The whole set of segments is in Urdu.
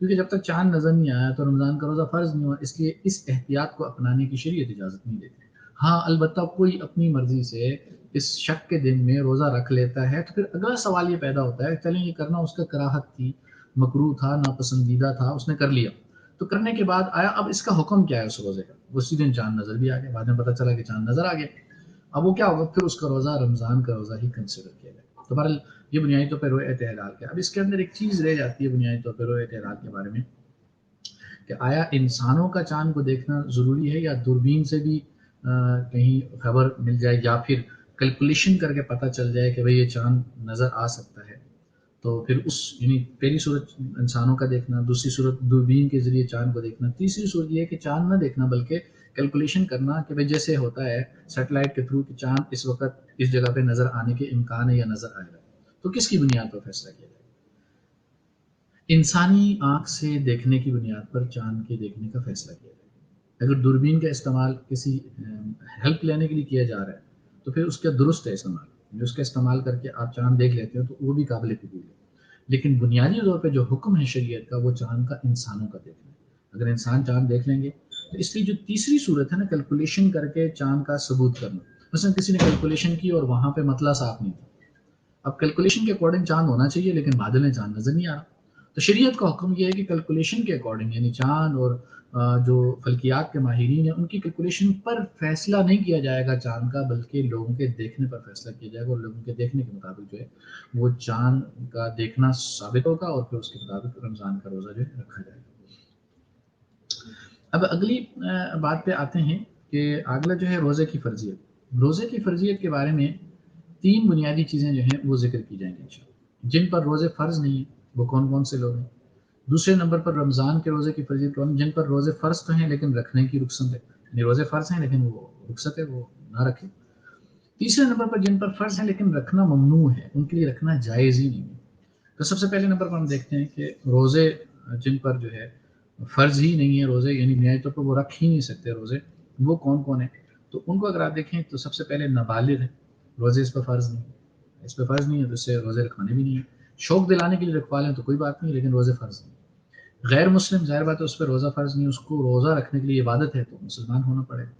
کیونکہ جب تک چاند نظر نہیں آیا تو رمضان کا روزہ فرض نہیں ہوا، اس لیے اس احتیاط کو اپنانے کی شریعت اجازت نہیں دیتی۔ ہاں البتہ کوئی اپنی مرضی سے اس شک کے دن میں روزہ رکھ لیتا ہے تو پھر اگلا سوال یہ پیدا ہوتا ہے چلیں یہ کرنا اس کا کراہت تھی، مکروہ تھا، ناپسندیدہ تھا، اس نے کر لیا، تو کرنے کے بعد آیا اب اس کا حکم کیا ہے اس روزے کا؟ اسی دن چاند نظر بھی آ گیا، بعد میں پتہ چلا کہ چاند نظر آ گیا، اب وہ کیا ہوگا؟ پھر اس کا روزہ رمضان کا روزہ ہی کنسیڈر کیا جائے۔ تو بہرحال یہ بنیادی طور پہ رؤیت ہلال کا۔ اب اس کے اندر ایک چیز رہ جاتی ہے بنیادی طور پہ رؤیت ہلال کے بارے میں کہ آیا انسانوں کا چاند کو دیکھنا ضروری ہے یا دوربین سے بھی کہیں خبر مل جائے یا پھر کیلکولیشن کر کے پتہ چل جائے کہ بھئی یہ چاند نظر آ سکتا ہے، تو پھر اس یعنی پہلی صورت انسانوں کا دیکھنا، دوسری صورت دوربین کے ذریعے چاند کو دیکھنا، تیسری صورت یہ ہے کہ چاند نہ دیکھنا بلکہ کیلکولیشن کرنا کہ بھئی جیسے ہوتا ہے سیٹلائٹ کے تھرو کہ چاند اس وقت اس جگہ پہ نظر آنے کے امکان ہے یا نظر آئے گا، تو کس کی بنیاد پر فیصلہ کیا جائے؟ انسانی آنکھ سے دیکھنے کی بنیاد پر چاند کے دیکھنے کا فیصلہ کیا جائے۔ اگر دوربین کا استعمال کسی ہیلپ لینے کے لیے کیا جا رہا ہے تو پھر اس کا درست ہے استعمال، جو اس کا استعمال کر کے آپ چاند دیکھ لیتے ہو تو وہ بھی قابل قبول ہے، لیکن بنیادی طور پہ جو حکم ہے شریعت کا وہ چاند کا انسانوں کا دیکھنا ہے۔ اگر انسان چاند دیکھ لیں گے تو اس لیے جو تیسری صورت ہے نا کیلکولیشن کر کے چاند کا ثبوت کرنا، مثلا کسی نے کیلکولیشن کی اور وہاں پہ مطلع صاف نہیں تھا، اب کیلکولیشن کے اکارڈنگ چاند ہونا چاہیے لیکن بادل میں چاند نظر نہیں آ رہا، تو شریعت کا حکم یہ ہے کہ کیلکولیشن کے اکارڈنگ یعنی چاند اور جو فلکیات کے ماہرین ہیں ان کی کیلکولیشن پر فیصلہ نہیں کیا جائے گا چاند کا، بلکہ لوگوں کے دیکھنے پر فیصلہ کیا جائے گا، اور لوگوں کے دیکھنے کے مطابق جو ہے وہ چاند کا دیکھنا ثابت ہوگا اور پھر اس کے مطابق رمضان کا روزہ جو ہے رکھا جائے گا۔ اب اگلی بات پہ آتے ہیں کہ اگلا جو ہے روزے کی فرضیت۔ روزے کی فرضیت کے بارے میں تین بنیادی چیزیں جو ہیں وہ ذکر کی جائیں گی انشاءاللہ۔ جن پر روزے فرض نہیں ہیں وہ کون کون سے لوگ ہیں؟ دوسرے نمبر پر رمضان کے روزے کی فرضیت کون؟ جن پر روزے فرض تو ہیں لیکن رکھنے کی رخصت ہے، یعنی روزے فرض ہیں لیکن وہ رخصت ہے وہ نہ رکھیں۔ تیسرے نمبر پر جن پر فرض ہیں لیکن رکھنا ممنوع ہے، ان کے لیے رکھنا جائز ہی نہیں ہے۔ تو سب سے پہلے نمبر پر ہم دیکھتے ہیں کہ روزے جن پر جو ہے فرض ہی نہیں ہے روزے، یعنی بنیادی طور پر وہ رکھ ہی نہیں سکتے روزے، وہ کون کون ہیں؟ تو ان کو اگر آپ دیکھیں تو سب سے پہلے نابالغ ہے، روزے اس پر فرض نہیں ہے، اس پہ فرض نہیں ہے تو اس سے روزے رکھوانے بھی نہیں ہے۔ شوق دلانے کے لیے رکھوا لیں تو کوئی بات نہیں لیکن روزے فرض نہیں۔ غیر مسلم ظاہر بات ہے اس پہ روزہ فرض نہیں، اس کو روزہ رکھنے کے لیے عبادت ہے تو مسلمان ہونا پڑے گا۔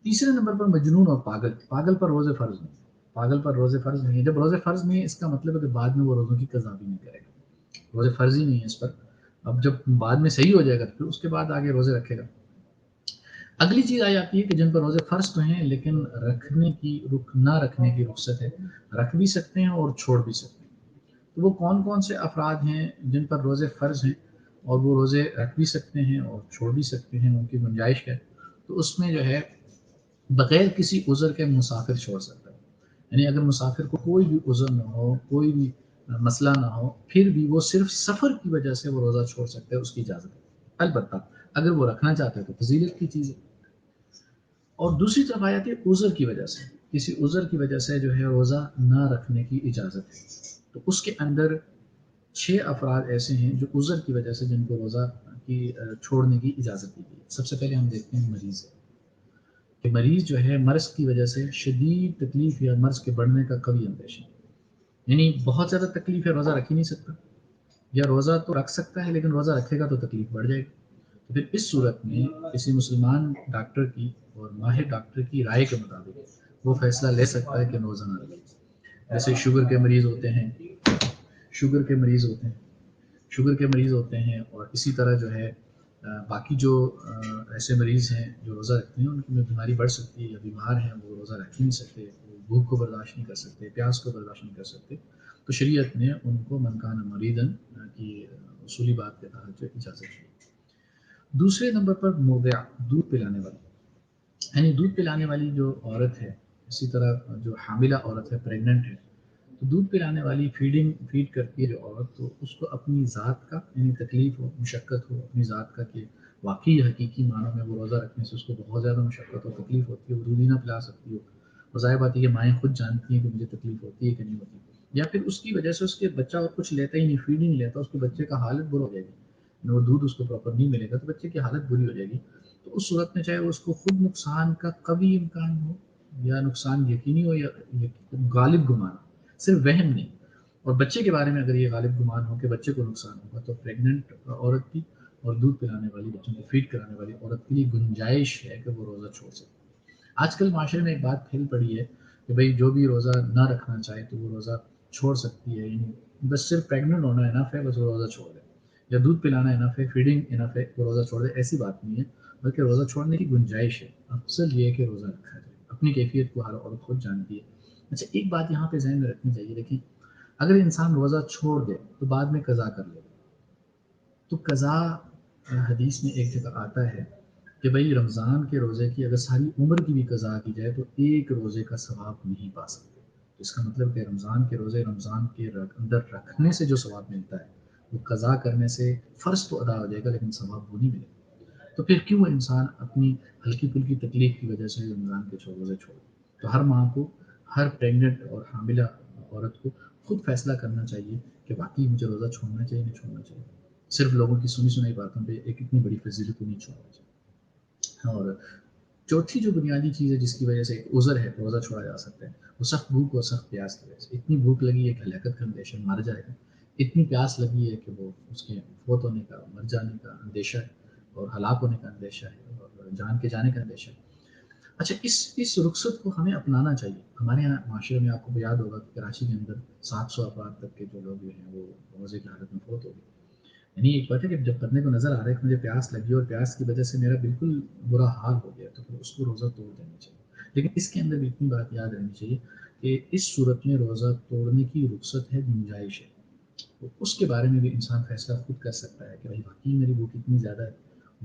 تیسرے نمبر پر مجنون اور پاگل، پاگل پر روزے فرض نہیں، پاگل پر روزے فرض نہیں ہے۔ جب روزے فرض نہیں ہے اس کا مطلب ہے کہ بعد میں وہ روزوں کی قضا بھی نہیں کرے گا، روزے فرض ہی نہیں ہے اس پر، اب جب بعد میں صحیح ہو جائے گا پھر اس کے بعد آگے روزے رکھے گا۔ اگلی چیز آ جاتی ہے کہ جن پر روزے فرض تو ہیں لیکن نہ رکھنے کی رخصت ہے، رکھ بھی سکتے ہیں اور چھوڑ بھی سکتے ہیں۔ تو وہ کون کون سے افراد ہیں جن پر روزے فرض ہیں اور وہ روزے رکھ بھی سکتے ہیں اور چھوڑ بھی سکتے ہیں، ان کی گنجائش ہے؟ تو اس میں جو ہے بغیر کسی عذر کے مسافر چھوڑ سکتا ہے، یعنی اگر مسافر کو کوئی بھی عذر نہ ہو، کوئی بھی مسئلہ نہ ہو، پھر بھی وہ صرف سفر کی وجہ سے وہ روزہ چھوڑ سکتا ہے، اس کی اجازت ہے، البتہ اگر وہ رکھنا چاہتا ہے تو فضیلت کی چیز ہے۔ اور دوسری طرف آ جاتی ہے عذر کی وجہ سے، کسی عذر کی وجہ سے جو ہے روزہ نہ رکھنے کی اجازت ہے، تو اس کے اندر 6 افراد ایسے ہیں جو عذر کی وجہ سے جن کو روزہ کی چھوڑنے کی اجازت دی گئی ہے۔ سب سے پہلے ہم دیکھتے ہیں مریض کہ مریض جو ہے مرض کی وجہ سے شدید تکلیف یا مرض کے بڑھنے کا قوی اندیشہ، یعنی بہت زیادہ تکلیف ہے روزہ رکھ ہی نہیں سکتا، یا روزہ تو رکھ سکتا ہے لیکن روزہ رکھے گا تو تکلیف بڑھ جائے گی، تو پھر اس صورت میں کسی مسلمان ڈاکٹر کی اور ماہر ڈاکٹر کی رائے کے مطابق وہ فیصلہ لے سکتا ہے کہ روزہ نہ رکھے۔ جیسے شوگر کے مریض ہوتے ہیں، شوگر کے مریض ہوتے ہیں اور اسی طرح جو ہے باقی جو ایسے مریض ہیں جو روزہ رکھتے ہیں ان کی بیماری بڑھ سکتی ہے یا بیمار ہیں وہ روزہ رکھ ہی نہیں سکتے، وہ بھوک کو برداشت نہیں کر سکتے، پیاس کو برداشت نہیں کر سکتے، تو شریعت نے ان کو من کان مریضاً کی اصولی بات کے تحت جو اجازت دی۔ دوسرے نمبر پر مرضع، دودھ پلانے والی، یعنی دودھ پلانے والی جو عورت ہے، اسی طرح جو حاملہ عورت ہے، پریگننٹ ہے، تو دودھ پلانے والی فیڈ کرتی ہے جو عورت، تو اس کو اپنی ذات کا یعنی تکلیف ہو، مشقت ہو اپنی ذات کا کہ واقعی حقیقی معنوں میں وہ روزہ رکھنے سے اس کو بہت زیادہ مشقت اور تکلیف ہوتی ہے، وہ دودھ ہی نہ پلا سکتی ہو، اور ظاہر بات ہے کہ مائیں خود جانتی ہیں کہ مجھے تکلیف ہوتی ہے کہ نہیں ہوتی، یا پھر اس کی وجہ سے اس کے بچہ اور کچھ لیتا ہی نہیں، فیڈ ہی نہیں لیتا، اس کے بچے کا حالت برا ہو جائے گی، وہ دودھ اس کو پراپر نہیں ملے گا تو بچے کی حالت بری ہو جائے گی، تو اس صورت میں چاہے اس کو خود نقصان کا قوی امکان ہو یا نقصان یقینی ہو یا غالب گمان، صرف وہم نہیں، اور بچے کے بارے میں اگر یہ غالب گمان ہو کہ بچے کو نقصان ہوگا تو پریگننٹ عورت کی اور دودھ پلانے والی بچوں کو فیڈ کرانے والی عورت کے لیے گنجائش ہے کہ وہ روزہ چھوڑ سکے۔ آج کل معاشرے میں ایک بات پھیل پڑی ہے کہ بھئی جو بھی روزہ نہ رکھنا چاہے تو وہ روزہ چھوڑ سکتی ہے، یعنی بس صرف پریگننٹ ہونا انف ہے، بس وہ روزہ چھوڑ دے، یا دودھ پلانا انف ہے، فیڈنگ انف ہے، وہ روزہ چھوڑ دے۔ ایسی بات نہیں ہے، بلکہ روزہ چھوڑنے کی گنجائش ہے۔ افضل یہ ہے کہ روزہ رکھا جائے، اپنی کیفیت کو ہر عورت خود جانتی ہے۔ اچھا ایک بات یہاں پہ ذہن میں رکھنی چاہیے، دیکھیں اگر انسان روزہ چھوڑ دے تو بعد میں قضا کر لے، تو قضا حدیث میں ایک جگہ آتا ہے کہ بھئی رمضان کے روزے کی اگر ساری عمر کی بھی قضا کی جائے تو ایک روزے کا ثواب نہیں پا سکتے۔ تو اس کا مطلب کہ رمضان کے روزے رمضان کے اندر رکھنے سے جو ثواب ملتا ہے وہ قضا کرنے سے فرض تو ادا ہو جائے گا لیکن ثواب وہ نہیں ملے گا۔ تو پھر کیوں انسان اپنی ہلکی پھلکی تکلیف کی وجہ سے رمضان کے روزے چھوڑے؟ تو ہر ماں کو، ہر پریگننٹ اور حاملہ عورت کو خود فیصلہ کرنا چاہیے کہ واقعی مجھے روزہ چھوڑنا چاہیے نہیں چھوڑنا چاہیے۔ صرف لوگوں کی سنی سنائی باتوں پہ ایک اتنی بڑی فضیلت کو نہیں چھوڑنا چاہیے۔ اور چوتھی جو بنیادی چیز ہے جس کی وجہ سے ایک عذر ہے روزہ چھوڑا جا سکتا ہے وہ سخت بھوک اور سخت پیاس کی وجہ سے۔ اتنی بھوک لگی ہے کہ ہلاکت کا اندیشہ، مر جائے گا، اتنی پیاس لگی ہے کہ وہ اس کے فوت ہونے کا، مر جانے کا اندیشہ ہے، اور ہلاک ہونے کا اندیشہ ہے، اور جان کے جانے کا اندیشہ ہے۔ اچھا اس رخصت کو ہمیں اپنانا چاہیے۔ ہمارے یہاں معاشرے میں آپ کو یاد ہوگا کہ کراچی کے اندر 700 افراد تک کے جو لوگ ہیں وہ روزے کی حالت میں فوت ہو گئے۔ یعنی ایک بات ہے کہ جب بندے کو نظر آ رہا ہے کہ مجھے پیاس لگی اور پیاس کی وجہ سے میرا بالکل برا حال ہو گیا تو پھر اس کو روزہ توڑ دینا چاہیے۔ لیکن اس کے اندر بھی اتنی بات یاد رہنی چاہیے کہ اس صورت میں روزہ توڑنے کی رخصت ہے، گنجائش ہے، تو اس کے بارے میں بھی انسان فیصلہ خود کر سکتا ہے کہ بھائی واقعی میری بھوک اتنی زیادہ ہے،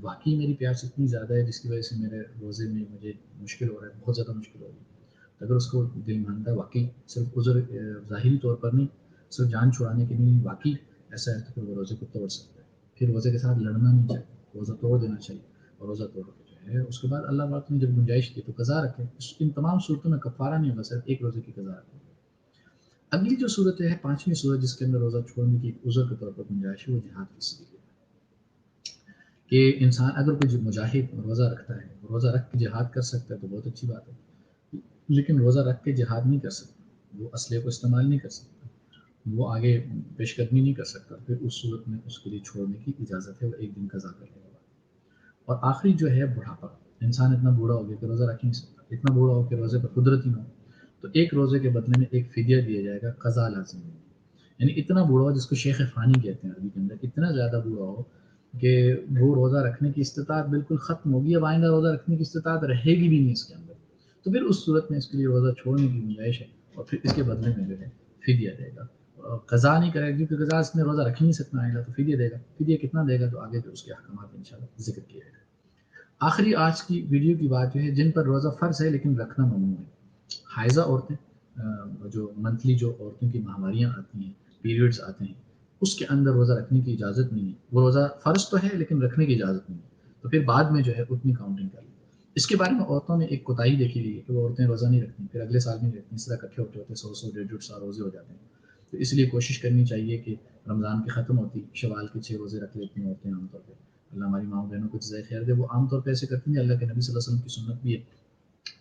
واقعی میری پیاس اتنی زیادہ ہے جس کی وجہ سے میرے روزے میں مجھے مشکل ہو رہا ہے، بہت زیادہ مشکل ہو رہی ہے۔ تو اگر اس کو دل مانتا ہے واقعی صرف عذر ظاہری طور پر نہیں، صرف جان چھڑانے کے لیے واقعی ایسا ہے تو پھر وہ روزے کو توڑ سکتا ہے۔ پھر روزے کے ساتھ لڑنا نہیں چاہیے، روزہ توڑ دینا چاہیے، اور روزہ توڑ کے جو ہے اس کے بعد اللہ پاک نے جب گنجائش دی تو قضا رکھے۔ ان تمام صورتوں میں کفارہ نہیں ہوگا، صرف ایک روزے کی قضا رکھے۔ اگلی جو صورت ہے پانچویں صورت جس کے اندر روزہ چھوڑنے کی عذر کے طور پر گنجائش ہے وہ جہاد کی صورت ہے کہ انسان اگر کوئی مجاہد روزہ رکھتا ہے، روزہ رکھ کے جہاد کر سکتا ہے تو بہت اچھی بات ہے، لیکن روزہ رکھ کے جہاد نہیں کر سکتا، وہ اسلحے کو استعمال نہیں کر سکتا، وہ آگے پیش قدمی نہیں کر سکتا، پھر اس صورت میں اس کے لیے چھوڑنے کی اجازت ہے، وہ ایک دن قضا کر لے گا۔ اور آخری جو ہے بڑھاپا، انسان اتنا بوڑھا ہو گیا کہ روزہ رکھ نہیں سکتا، اتنا بوڑھا ہو کہ روزے پر قدرت ہی نہ ہو، تو ایک روزے کے بدلے میں ایک فدیہ دیا جائے گا، قضا لازم ہے۔ یعنی اتنا بوڑھا ہو جس کو شیخ فانی کہتے ہیں عربی کے اندر، اتنا زیادہ بوڑھا ہو کہ وہ روزہ رکھنے کی استطاعت بالکل ختم ہوگی، اب آئندہ روزہ رکھنے کی استطاعت رہے گی بھی نہیں اس کے اندر، تو پھر اس صورت میں اس کے لیے روزہ چھوڑنے کی گنجائش ہے، اور پھر اس کے بدلے میں جو ہے فدیہ دے گا۔ قضا نہیں کرے گا کیونکہ قضا اس میں روزہ رکھ ہی نہیں سکتا آئندہ، تو فدیہ دے گا۔ فدیہ کتنا دے گا تو آگے جو اس کے احکامات انشاءاللہ ذکر کیے جائے گا۔ آخری آج کی ویڈیو کی بات جو ہے جن پر روزہ فرض ہے لیکن رکھنا ممنوع ہے، حائضہ عورتیں، جو منتھلی جو عورتوں کی ماہواریاں آتی ہیں، پیریڈز آتے ہیں، اس کے اندر روزہ رکھنے کی اجازت نہیں ہے، وہ روزہ فرض تو ہے لیکن رکھنے کی اجازت نہیں ہے، تو پھر بعد میں جو ہے اتنی کاؤنٹنگ کر لیں۔ اس کے بارے میں عورتوں میں ایک کوتاہی دیکھی گئی ہے کہ وہ عورتیں روزہ نہیں رکھتی، پھر اگلے سال نہیں رکھتی، اس طرح اکٹھے ہوتے ہوتے 100 150 سال روزے ہو جاتے ہیں۔ تو اس لیے کوشش کرنی چاہیے کہ رمضان کی ختم ہوتی شوال کے 6 روزے رکھ لیتی ہیں عورتیں عام طور پہ۔ اللہ ہماری ماں بہنوں کو جزائے خیر دے، وہ عام طور پہ ایسے کرتی ہیں، اللہ کے نبی صلی اللہ علیہ وسلم کی سنت بھی ہے۔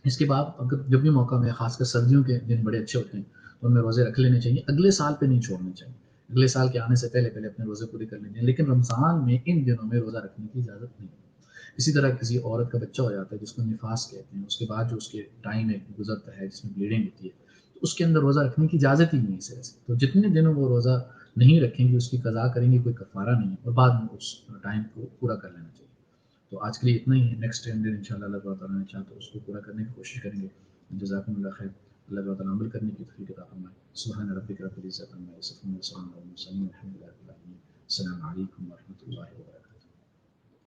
اس کے بعد اگر جب بھی موقع میں خاص کر سردیوں کے دن بڑے اچھے ہوتے ہیں تو ان میں روزے رکھ لینے چاہیے، اگلے سال پہ نہیں چھوڑنے چاہیے، اگلے سال کے آنے سے پہلے پہلے اپنے روزے پورے کر لینے، لیکن رمضان میں ان دنوں میں روزہ رکھنے کی اجازت نہیں ہے۔ اسی طرح کسی عورت کا بچہ ہو جاتا ہے جس کو نفاس کہتے ہیں، اس کے بعد جو اس کے ٹائم ایک گزرتا ہے جس میں بلیڈنگ ہوتی ہے، تو اس کے اندر روزہ رکھنے کی اجازت ہی نہیں ہے اس وجہ سے، تو جتنے دنوں وہ روزہ نہیں رکھیں گے اس کی قضا کریں گے، کوئی کفارہ نہیں ہے، اور بعد میں اس ٹائم کو پورا کر لینا چاہیے۔ تو آج کے لیے اتنا ہی ہے، نیکسٹ ٹائم ان شاء اللہ اللہ تعالیٰ نے چاہا تو اس کو پورا کرنے کی کوشش کریں گے۔ جزاکم اللہ خیر، اللہ تعالیٰ عمل کرنے کی توفیق عطا فرمائے۔ سبحان ربک رب العزت عما یصفون وسلام علی المرسلین والحمد للہ رب العالمین۔ السلام علیکم ورحمۃ اللہ وبرکاتہ۔